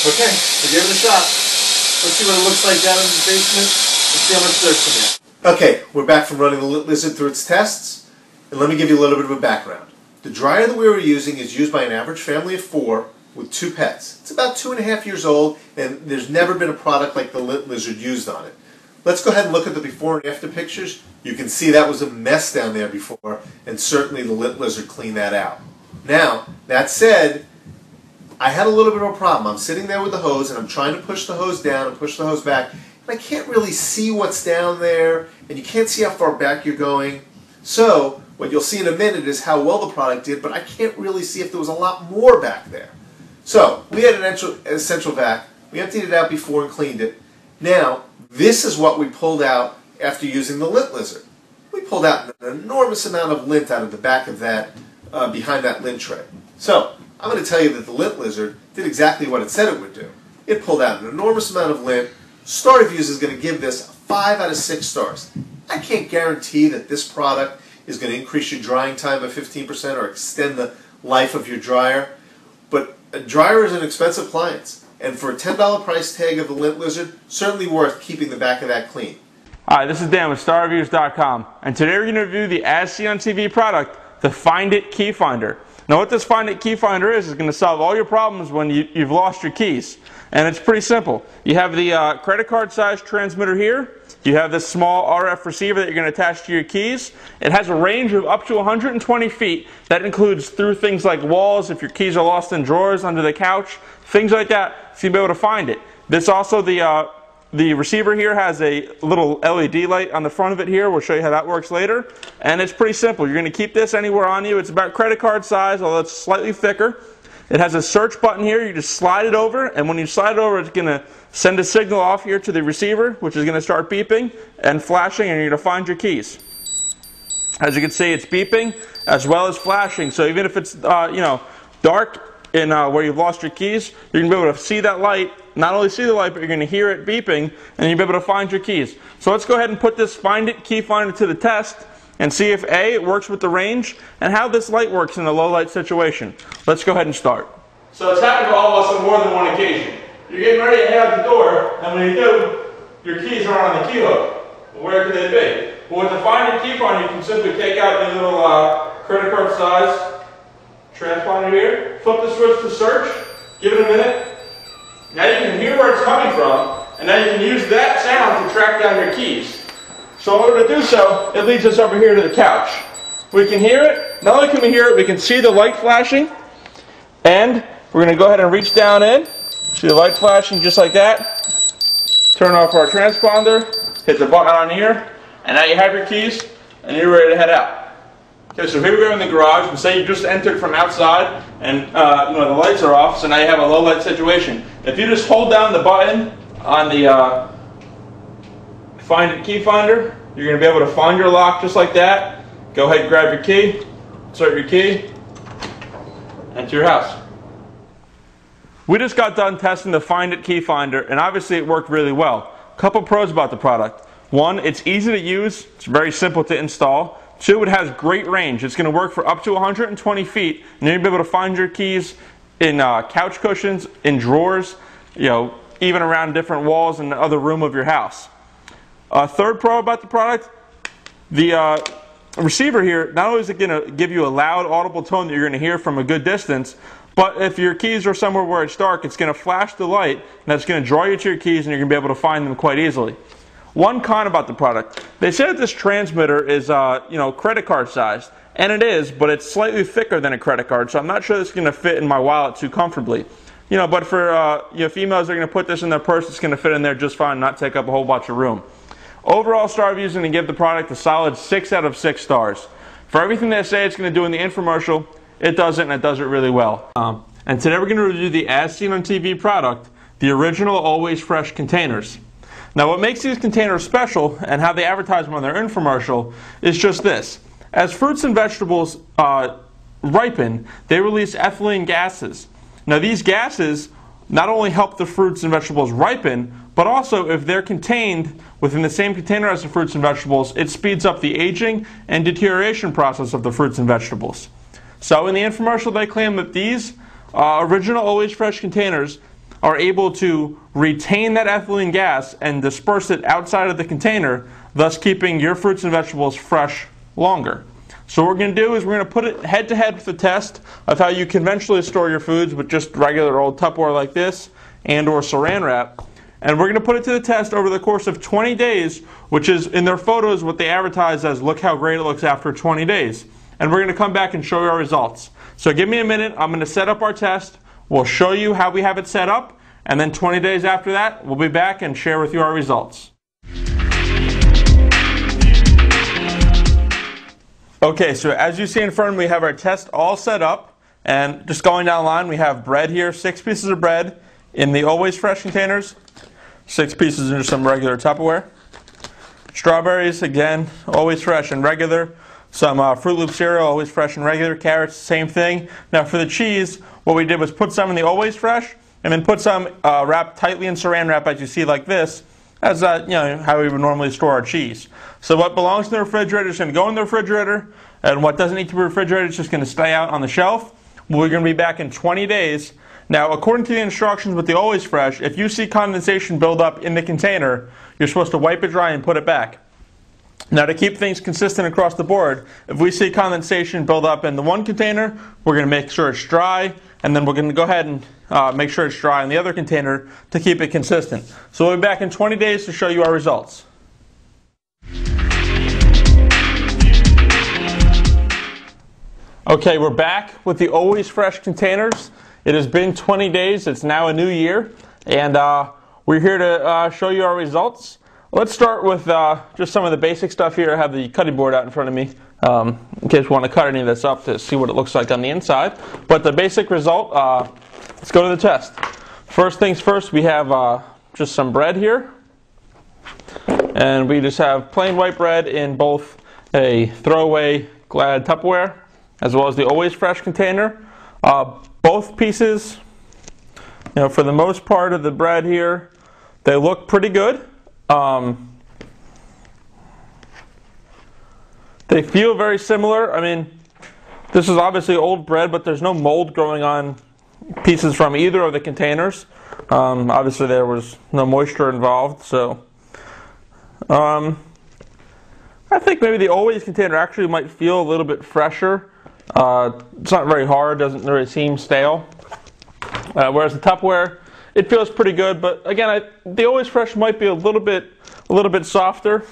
S2: Okay, we gave it a shot. Let's see what it looks like down in the basement. Let's see how much dirt's in there. Okay, we're back from running the Lint Lizard through its tests. And let me give you a little bit of a background. The dryer that we were using is used by an average family of 4 with 2 pets. It's about 2.5 years old, and there's never been a product like the Lint Lizard used on it. Let's go ahead and look at the before and after pictures. You can see that was a mess down there before, and certainly the Lint Lizard cleaned that out. Now, that said, I had a little bit of a problem. I'm sitting there with the hose, and I'm trying to push the hose down and push the hose back, and I can't really see what's down there, and you can't see how far back you're going. So, what you'll see in a minute is how well the product did, but I can't really see if there was a lot more back there. So, we had an essential vac. We emptied it out before and cleaned it. Now, this is what we pulled out after using the Lint Lizard. We pulled out an enormous amount of lint out of the back of that, behind that lint tray. So, I'm going to tell you that the Lint Lizard did exactly what it said it would do. It pulled out an enormous amount of lint. StarReviews is going to give this 5 out of 6 stars. I can't guarantee that this product is going to increase your drying time by 15% or extend the life of your dryer, but a dryer is an expensive appliance, and for a $10 price tag of the Lint Lizard, certainly worth keeping the back of that clean.
S1: Hi, this is Dan with StarReviews.com, and today we're going to review the As Seen on TV product, the Find It Key Finder. Now what this Find It Key Finder is going to solve all your problems when you've lost your keys. And it's pretty simple. You have the credit card size transmitter here. You have this small RF receiver that you're going to attach to your keys. It has a range of up to 120 feet. That includes through things like walls, if your keys are lost in drawers, under the couch, things like that, so you'll be able to find it. This also, the receiver here has a little LED light on the front of it here. We'll show you how that works later. And it's pretty simple. You're going to keep this anywhere on you. It's about credit card size, although it's slightly thicker. It has a search button here. You just slide it over, and when you slide it over, it's going to send a signal off here to the receiver, which is going to start beeping and flashing, and you're going to find your keys. As you can see, it's beeping as well as flashing. So even if it's dark in where you've lost your keys, you're going to be able to see that light. Not only see the light, but you're going to hear it beeping, and you'll be able to find your keys. So let's go ahead and put this Find It Key Finder to the test and see if A, it works with the range, and how this light works in a low light situation. Let's go ahead and start. So it's happened to all of us on more than one occasion. You're getting ready to head out the door, and when you do, your keys aren't on the key hook. Well, where could they be? Well, with the Find It Key Finder, you can simply take out the little credit card size transponder here, flip the switch to search, give it a minute. Now you can hear where it's coming from, and now you can use that sound to track down your keys. So in order to do so, it leads us over here to the couch. We can hear it. Not only can we hear it, we can see the light flashing. And we're going to go ahead and reach down in. See the light flashing just like that. Turn off our transponder. Hit the button on here. And now you have your keys, and you're ready to head out. Okay, so here we go in the garage. And say you just entered from outside, and the lights are off, so now you have a low light situation. If you just hold down the button on the Find It Key Finder, you're going to be able to find your lock just like that. Go ahead and grab your key, insert your key, enter your house. We just got done testing the Find It Key Finder, and obviously it worked really well. A couple pros about the product. One, it's easy to use. It's very simple to install. Two, it has great range. It's going to work for up to 120 feet, and you'll be able to find your keys in couch cushions, in drawers, even around different walls in the other room of your house. Third pro about the product, the receiver here, not only is it going to give you a loud audible tone that you're going to hear from a good distance, but if your keys are somewhere where it's dark, it's going to flash the light, and that's going to draw you to your keys, and you're going to be able to find them quite easily. One con about the product, they said that this transmitter is credit card sized, and it is, but it's slightly thicker than a credit card, so I'm not sure this is going to fit in my wallet too comfortably. But for females that are going to put this in their purse, it's going to fit in there just fine, not take up a whole bunch of room. Overall star review is going to give the product a solid 6 out of 6 stars. For everything they say it's going to do in the infomercial, it does it, and it does it really well. And today we're going to review the As Seen on TV product, the original Always Fresh containers. Now what makes these containers special, and how they advertise them on their infomercial, is just this. As fruits and vegetables ripen, they release ethylene gases. Now these gases not only help the fruits and vegetables ripen, but also if they're contained within the same container as the fruits and vegetables, it speeds up the aging and deterioration process of the fruits and vegetables. So in the infomercial they claim that these original Always Fresh containers are able to retain that ethylene gas and disperse it outside of the container, thus keeping your fruits and vegetables fresh longer. So what we're going to do is we're going to put it head-to-head with the test of how you conventionally store your foods with just regular old Tupperware like this and or saran wrap. And we're going to put it to the test over the course of 20 days, which is in their photos what they advertise as look how great it looks after 20 days. And we're going to come back and show you our results. So give me a minute, I'm going to set up our test. We'll show you how we have it set up, and then 20 days after that, we'll be back and share with you our results. Okay, so as you see in front of me, we have our test all set up, and just going down the line, we have bread here, 6 pieces of bread in the Always Fresh containers, 6 pieces in just some regular Tupperware. Strawberries, again, Always Fresh and regular. Some Fruit Loop cereal, Always Fresh and regular. Carrots, same thing. Now for the cheese, what we did was put some in the Always Fresh, and then put some wrapped tightly in saran wrap, as you see like this, as how we would normally store our cheese. So what belongs in the refrigerator is going to go in the refrigerator, and what doesn't need to be refrigerated is just going to stay out on the shelf. We're going to be back in 20 days. Now, according to the instructions with the Always Fresh, if you see condensation build up in the container, you're supposed to wipe it dry and put it back. Now, to keep things consistent across the board, if we see condensation build up in the one container, we're going to make sure it's dry, and then we're going to go ahead and make sure it's dry in the other container to keep it consistent. So we'll be back in 20 days to show you our results. Okay, we're back with the Always Fresh containers. It has been 20 days. It's now a new year, and we're here to show you our results. Let's start with just some of the basic stuff here. I have the cutting board out in front of me in case you want to cut any of this up to see what it looks like on the inside. But the basic result, let's go to the test. First things first, we have just some bread here. And we just have plain white bread in both a throwaway Glad Tupperware as well as the Always Fresh container. Both pieces, for the most part of the bread here, they look pretty good. They feel very similar. I mean, this is obviously old bread, but there's no mold growing on pieces from either of the containers. Obviously there was no moisture involved, so I think maybe the Always container actually might feel a little bit fresher. It's not very hard, doesn't really seem stale. Whereas the Tupperware, it feels pretty good, but again, the Always Fresh might be a little bit softer.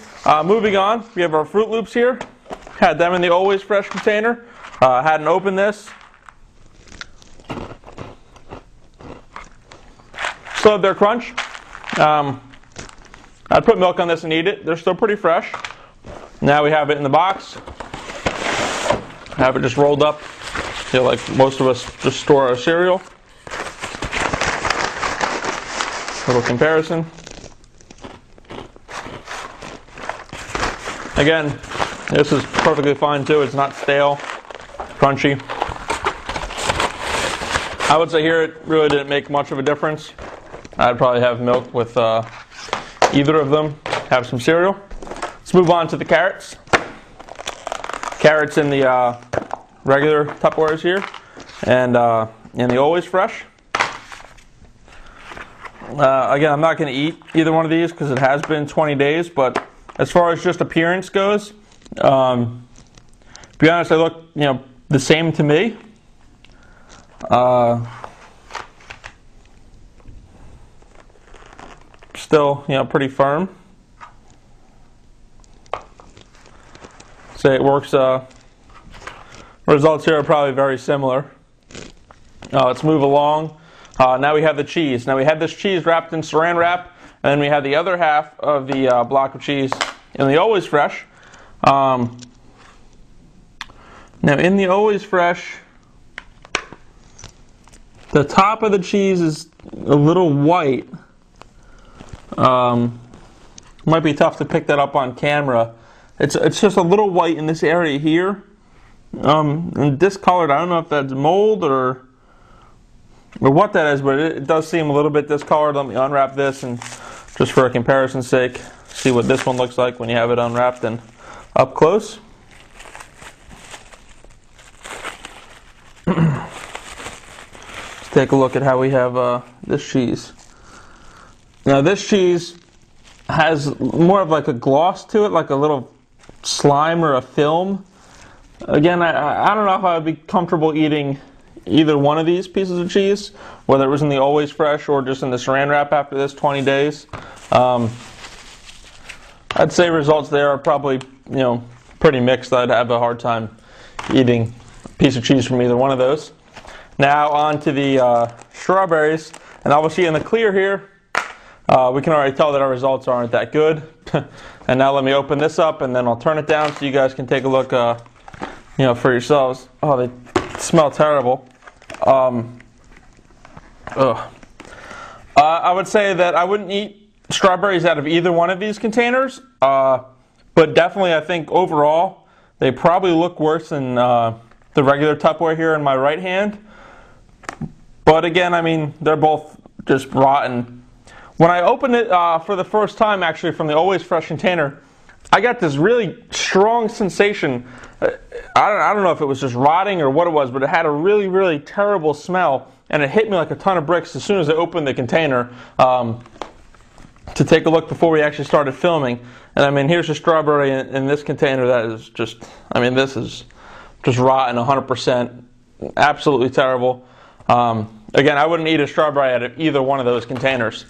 S1: Moving on, we have our Fruit Loops here. Had them in the Always Fresh container. Hadn't opened this. Still have their crunch. I'd put milk on this and eat it. They're still pretty fresh. Now we have it in the box. Have it just rolled up, like most of us just store our cereal. Little comparison. Again, this is perfectly fine too. It's not stale, crunchy. I would say here it really didn't make much of a difference. I'd probably have milk with either of them. Have some cereal. Let's move on to the carrots. Carrots in the regular Tupperwares here, and in the Always Fresh. Again, I'm not going to eat either one of these because it has been 20 days, but as far as just appearance goes, be honest, they look, the same to me. Still, pretty firm. Say it works. Results here are probably very similar. Let's move along. Now we have the cheese. Now we had this cheese wrapped in saran wrap, and then we had the other half of the block of cheese in the Always Fresh. Now in the Always Fresh, the top of the cheese is a little white. Might be tough to pick that up on camera. It's just a little white in this area here. And discolored. I don't know if that's mold or what that is, but it does seem a little bit discolored. Let me unwrap this, and just for a comparison's sake, see what this one looks like when you have it unwrapped and up close. Let's take a look at how we have this cheese. Now this cheese has more of like a gloss to it, like a little slime or a film. Again, I don't know if I would be comfortable eating either one of these pieces of cheese, whether it was in the Always Fresh or just in the saran wrap after this 20 days. I'd say results there are probably, pretty mixed. I'd have a hard time eating a piece of cheese from either one of those. Now on to the strawberries, and obviously in the clear here, we can already tell that our results aren't that good. And now let me open this up, and then I'll turn it down so you guys can take a look, for yourselves. Oh, they smell terrible. I would say that I wouldn't eat strawberries out of either one of these containers, but definitely I think overall they probably look worse than the regular Tupperware here in my right hand. But again, I mean, they're both just rotten. When I opened it for the first time, actually, from the Always Fresh container, I got this really strong sensation. I don't know if it was just rotting or what it was, but it had a really, really terrible smell, and it hit me like a ton of bricks as soon as I opened the container to take a look before we actually started filming. And I mean, here's a strawberry in this container that is just, this is just rotten 100%. Absolutely terrible. Again, I wouldn't eat a strawberry out of either one of those containers.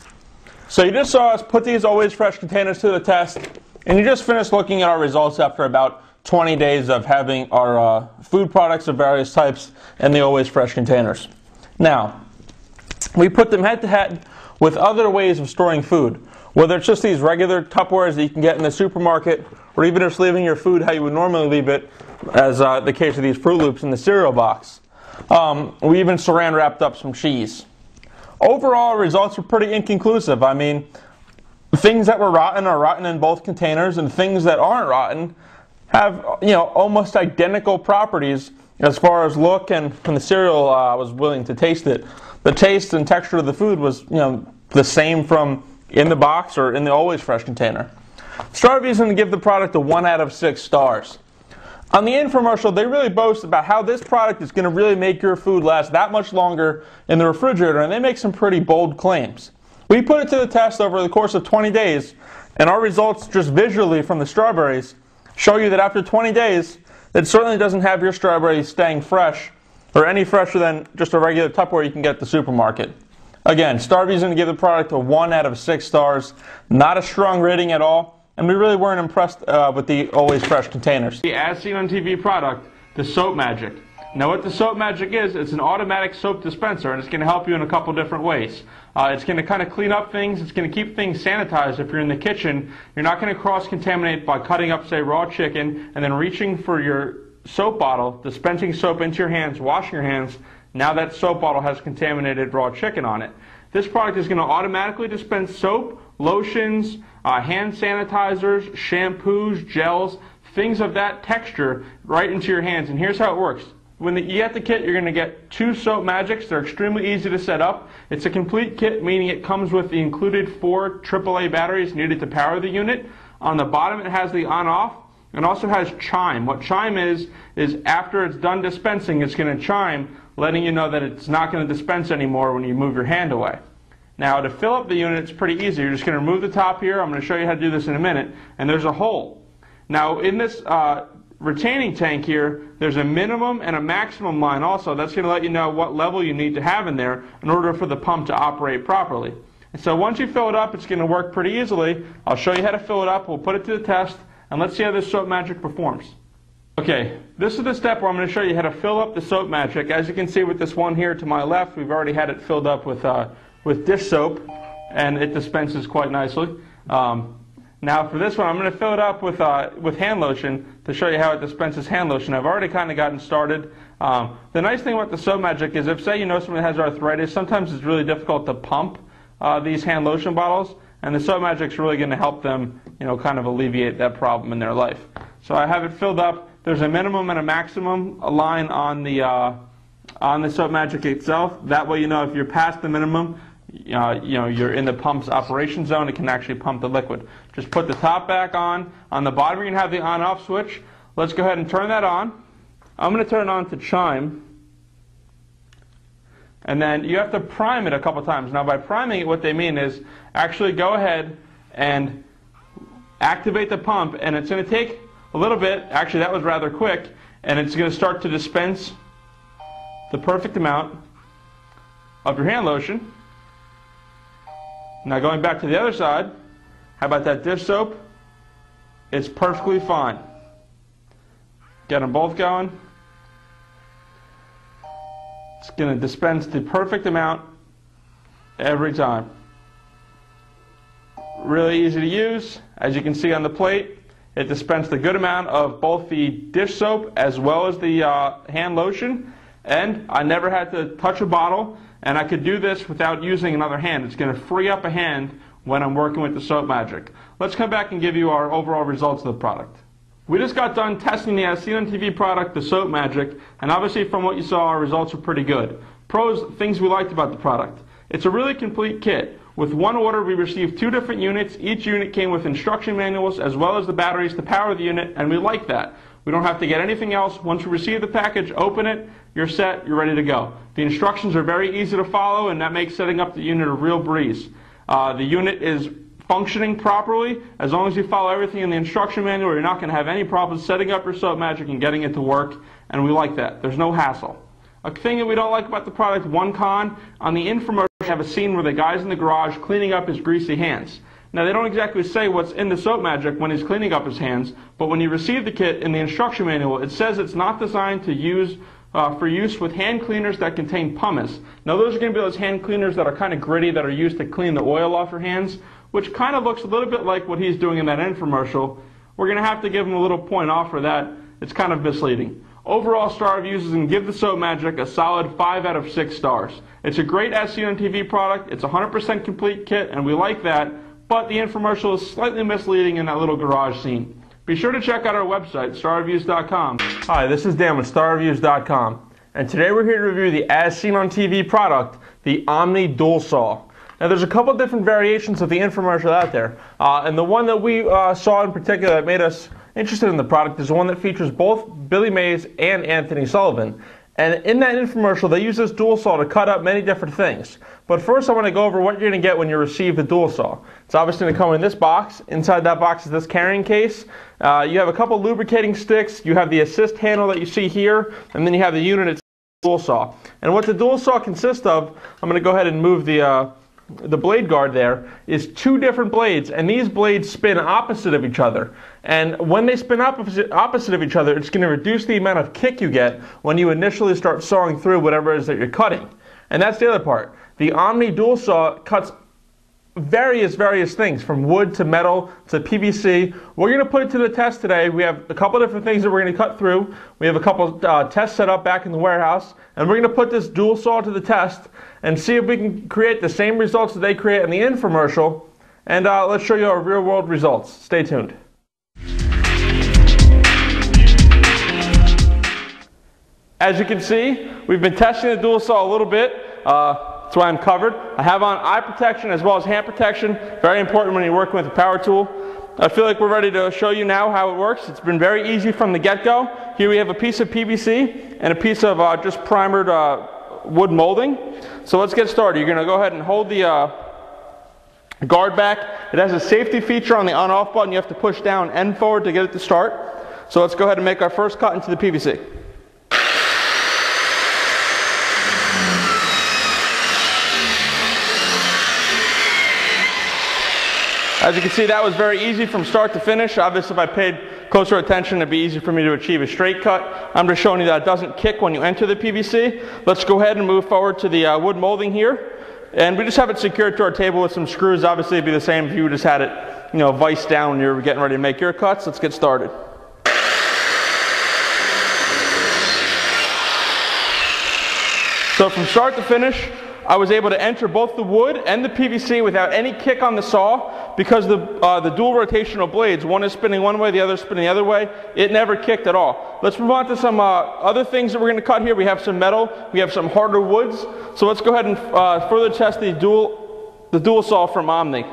S1: So you just saw us put these Always Fresh containers to the test, and you just finished looking at our results after about 20 days of having our food products of various types in the Always Fresh containers. Now, we put them head to head with other ways of storing food, whether it's just these regular Tupperwares that you can get in the supermarket, or even just leaving your food how you would normally leave it, as the case of these Fruit Loops in the cereal box. We even saran wrapped up some cheese. Overall, results were pretty inconclusive. I mean, things that were rotten are rotten in both containers, and things that aren't rotten have, almost identical properties as far as look, and from the cereal, I was willing to taste it. The taste and texture of the food was, the same from in the box or in the Always Fresh container. Starvey is going to give the product a 1 out of 6 stars. On the infomercial, they really boast about how this product is going to really make your food last that much longer in the refrigerator, and they make some pretty bold claims. We put it to the test over the course of 20 days, and our results just visually from the strawberries show you that after 20 days, it certainly doesn't have your strawberries staying fresh, or any fresher than just a regular Tupperware you can get at the supermarket. Again, Starvey's going to give the product a 1 out of 6 stars. Not a strong rating at all. And we really weren't impressed with the Always Fresh containers. The As Seen on TV product, the Soap Magic. Now what the Soap Magic is, it's an automatic soap dispenser, and it's going to help you in a couple different ways. It's going to kind of clean up things. It's going to keep things sanitized if you're in the kitchen. You're not going to cross-contaminate by cutting up, say, raw chicken, and then reaching for your soap bottle, dispensing soap into your hands, washing your hands. Now that soap bottle has contaminated raw chicken on it. This product is going to automatically dispense soap, lotions, hand sanitizers, shampoos, gels, things of that texture right into your hands. And here's how it works. When you get the kit, you're going to get 2 Soap Magics. They're extremely easy to set up. It's a complete kit, meaning it comes with the included 4 AAA batteries needed to power the unit. On the bottom, it has the on-off. It also has chime. What chime is after it's done dispensing, it's going to chime, letting you know that it's not going to dispense anymore when you move your hand away. Now, to fill up the unit, it's pretty easy. You're just going to remove the top here. I'm going to show you how to do this in a minute. And there's a hole. Now, in this retaining tank here, there's a minimum and a maximum line also. That's going to let you know what level you need to have in there in order for the pump to operate properly. And so once you fill it up, it's going to work pretty easily. I'll show you how to fill it up. We'll put it to the test, and let's see how this Soap Magic performs. Okay, this is the step where I'm going to show you how to fill up the Soap Magic. As you can see with this one here to my left, we've already had it filled up with dish soap, and it dispenses quite nicely. Now for this one, I'm going to fill it up with hand lotion to show you how it dispenses hand lotion. I've already kind of gotten started. The nice thing about the Soap Magic is if, say, you know someone has arthritis, sometimes it's really difficult to pump these hand lotion bottles, and the Soap Magic's really going to help them, kind of alleviate that problem in their life. So I have it filled up. There's a minimum and a maximum line on the Soap Magic itself. That way, if you're past the minimum, you're in the pump's operation zone. It can actually pump the liquid. Just put the top back on. On the bottom, you're going to have the on-off switch. Let's go ahead and turn that on. I'm going to turn it on to chime. And then you have to prime it a couple times. Now, by priming it, what they mean is actually go ahead and activate the pump, and it's going to take a little bit. Actually, that was rather quick, and it's going to start to dispense the perfect amount of your hand lotion. Now going back to the other side, how about that dish soap? It's perfectly fine. Get them both going. It's going to dispense the perfect amount every time. Really easy to use. As you can see on the plate, it dispensed a good amount of both the dish soap as well as the hand lotion. And I never had to touch a bottle, and I could do this without using another hand. It's going to free up a hand when I'm working with the Soap Magic. Let's come back and give you our overall results of the product. We just got done testing the As Seen on TV product, the Soap Magic, and obviously from what you saw, our results were pretty good. Pros, things we liked about the product. It's a really complete kit. With one order, we received 2 different units. Each unit came with instruction manuals as well as the batteries to power the unit, and we like that. We don't have to get anything else. Once we receive the package, open it, you're set, you're ready to go. The instructions are very easy to follow, and that makes setting up the unit a real breeze. The unit is functioning properly. As long as you follow everything in the instruction manual, you're not going to have any problems setting up your Soap Magic and getting it to work, and we like that. There's no hassle. A thing that we don't like about the product, one con, on the infomercial, you have a scene where the guy's in the garage cleaning up his greasy hands. Now, they don't exactly say what's in the Soap Magic when he's cleaning up his hands, but when you receive the kit in the instruction manual, it says it's not designed to use for use with hand cleaners that contain pumice. Now, those are going to be those hand cleaners that are kind of gritty, that are used to clean the oil off your hands, which kind of looks a little bit like what he's doing in that infomercial. We're going to have to give him a little point off for that. It's kind of misleading. Overall star reviews is going to give the Soap Magic a solid 5 out of 6 stars. It's a great As Seen on TV product. It's a 100% complete kit, and we like that. But the infomercial is slightly misleading in that little garage scene. Be sure to check out our website, starreviews.com. Hi, this is Dan with starreviews.com, and today we're here to review the As Seen on TV product, the Omni Dual Saw. Now, there's a couple different variations of the infomercial out there, and the one that we saw in particular that made us interested in the product is the one that features both Billy Mays and Anthony Sullivan. And in that infomercial, they use this dual saw to cut up many different things. But first, I want to go over what you're going to get when you receive the dual saw. It's obviously going to come in this box. Inside that box is this carrying case. You have a couple lubricating sticks. You have the assist handle that you see here, and then you have the unit itself, dual saw. And what the dual saw consists of, I'm going to go ahead and move the blade guard there, is 2 different blades, and these blades spin opposite of each other. And when they spin opposite of each other, it's going to reduce the amount of kick you get when you initially start sawing through whatever it is that you're cutting. And that's the other part. The Omni Dual Saw cuts various things, from wood to metal to PVC. We're going to put it to the test today. We have a couple different things that we're going to cut through. We have a couple tests set up back in the warehouse, and we're going to put this dual saw to the test and see if we can create the same results that they create in the infomercial. And let's show you our real world results. Stay tuned. As you can see, we've been testing the dual saw a little bit. That's why I'm covered. I have on eye protection as well as hand protection. Very important when you're working with a power tool. I feel like we're ready to show you now how it works. It's been very easy from the get-go. Here we have a piece of PVC and a piece of just primered wood molding. So let's get started. You're going to go ahead and hold the guard back. It has a safety feature on the on-off button. You have to push down and forward to get it to start. So let's go ahead and make our first cut into the PVC. As you can see, that was very easy from start to finish. Obviously, if I paid closer attention, it'd be easy for me to achieve a straight cut. I'm just showing you that it doesn't kick when you enter the PVC. Let's go ahead and move forward to the wood molding here. And we just have it secured to our table with some screws. Obviously, it'd be the same if you just had it, viced down when you're getting ready to make your cuts. Let's get started. So from start to finish, I was able to enter both the wood and the PVC without any kick on the saw because the dual rotational blades, one is spinning one way, the other is spinning the other way, it never kicked at all. Let's move on to some other things that we're going to cut here. We have some metal, we have some harder woods. So let's go ahead and further test the dual saw from Omni.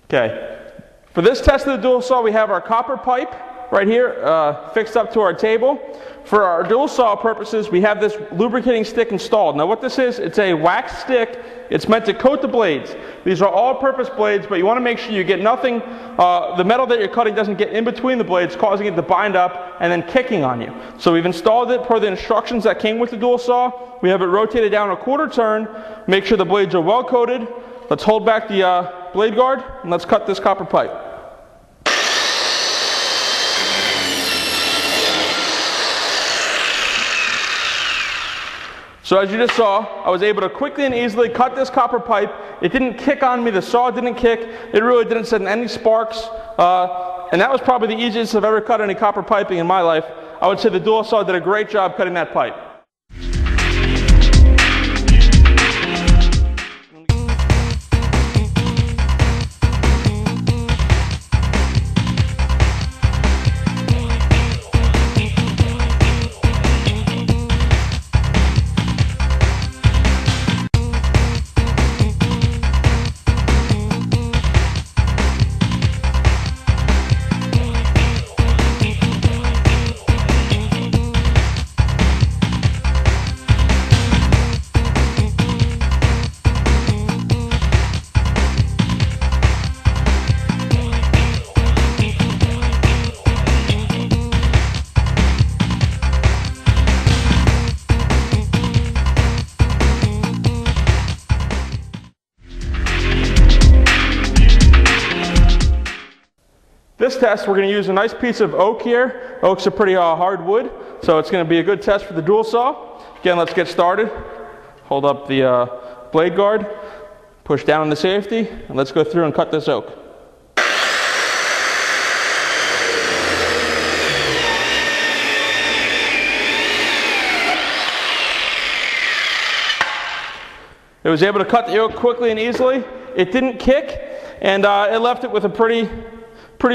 S1: Okay, for this test of the dual saw, we have our copper pipe right here, fixed up to our table. For our dual saw purposes, we have this lubricating stick installed. Now what this is, it's a wax stick. It's meant to coat the blades. These are all-purpose blades, but you want to make sure you get nothing, the metal that you're cutting doesn't get in between the blades, causing it to bind up and then kicking on you. So we've installed it per the instructions that came with the dual saw. We have it rotated down a quarter turn, make sure the blades are well coated. Let's hold back the blade guard and let's cut this copper pipe. So as you just saw, I was able to quickly and easily cut this copper pipe. It didn't kick on me, the saw didn't kick, it really didn't send any sparks, and that was probably the easiest I've ever cut any copper piping in my life. I would say the dual saw did a great job cutting that pipe. This test, we're going to use a nice piece of oak here. Oak's a pretty hard wood, so it's going to be a good test for the dual saw. Again, let's get started. Hold up the blade guard, push down on the safety, and let's go through and cut this oak. It was able to cut the oak quickly and easily. It didn't kick, and it left it with a pretty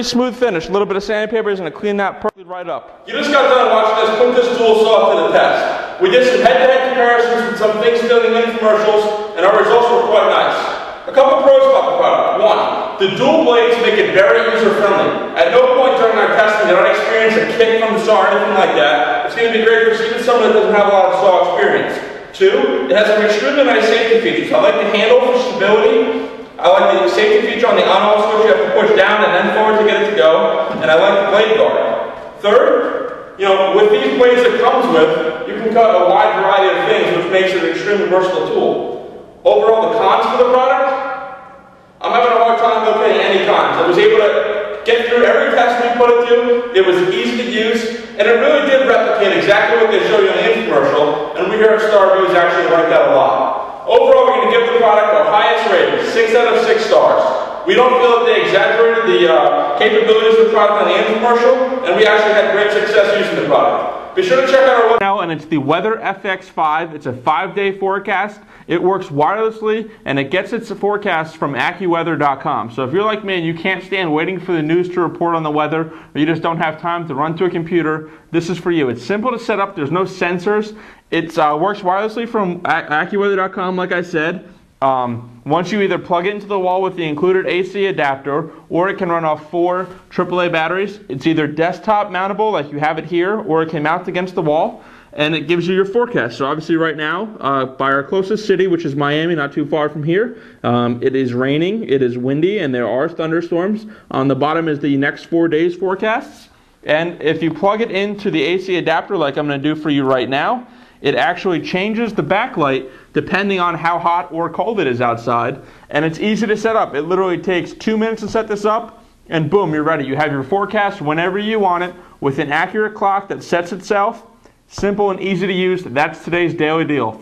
S1: smooth finish. A little bit of sandpaper is going to clean that perfectly right up. You just got done watching us put this dual saw to the test. We did some head-to-head comparisons with some things still in commercials, and our results were quite nice. A couple pros about the product. One, the dual blades make it very user-friendly. At no point during our testing did I experience a kick from the saw or anything like that. It's going to be great for even someone that doesn't have a lot of saw experience. Two, it has some extremely nice safety features. I like the handle for stability. I like the safety feature on the on-off switch. You have to push down and then forward to get it to go. And I like the blade guard. Third, with these blades it comes with, you can cut a wide variety of things, which makes it an extremely versatile tool. Overall, the cons for the product, I'm having a hard time locating any cons. I was able to get through every test we put it to. It was easy to use, and it really did replicate exactly what they show you in the infomercial, and we here at StarViews actually like that a lot. Overall, we're going to give the product our highest rating, 6 out of 6 stars. We don't feel that they exaggerated the capabilities of the product on the infomercial, and we actually had great success using the product. Be sure to check out our website now, and it's the Weather FX5. It's a 5-day forecast. It works wirelessly, and it gets its forecast from AccuWeather.com. So if you're like me and you can't stand waiting for the news to report on the weather, or you just don't have time to run to a computer, this is for you. It's simple to set up. There's no sensors. It works wirelessly from AccuWeather.com, like I said. Once you either plug it into the wall with the included AC adapter, or it can run off 4 AAA batteries. It's either desktop mountable, like you have it here, or it can mount against the wall. and it gives you your forecast. So obviously right now, by our closest city, which is Miami, not too far from here, it is raining, it is windy, and there are thunderstorms. On the bottom is the next 4 days forecasts. And if you plug it into the AC adapter like I'm going to do for you right now, it actually changes the backlight depending on how hot or cold it is outside. And it's easy to set up. It literally takes 2 minutes to set this up, and boom, you're ready. You have your forecast whenever you want it with an accurate clock that sets itself. Simple and easy to use. That's today's daily deal.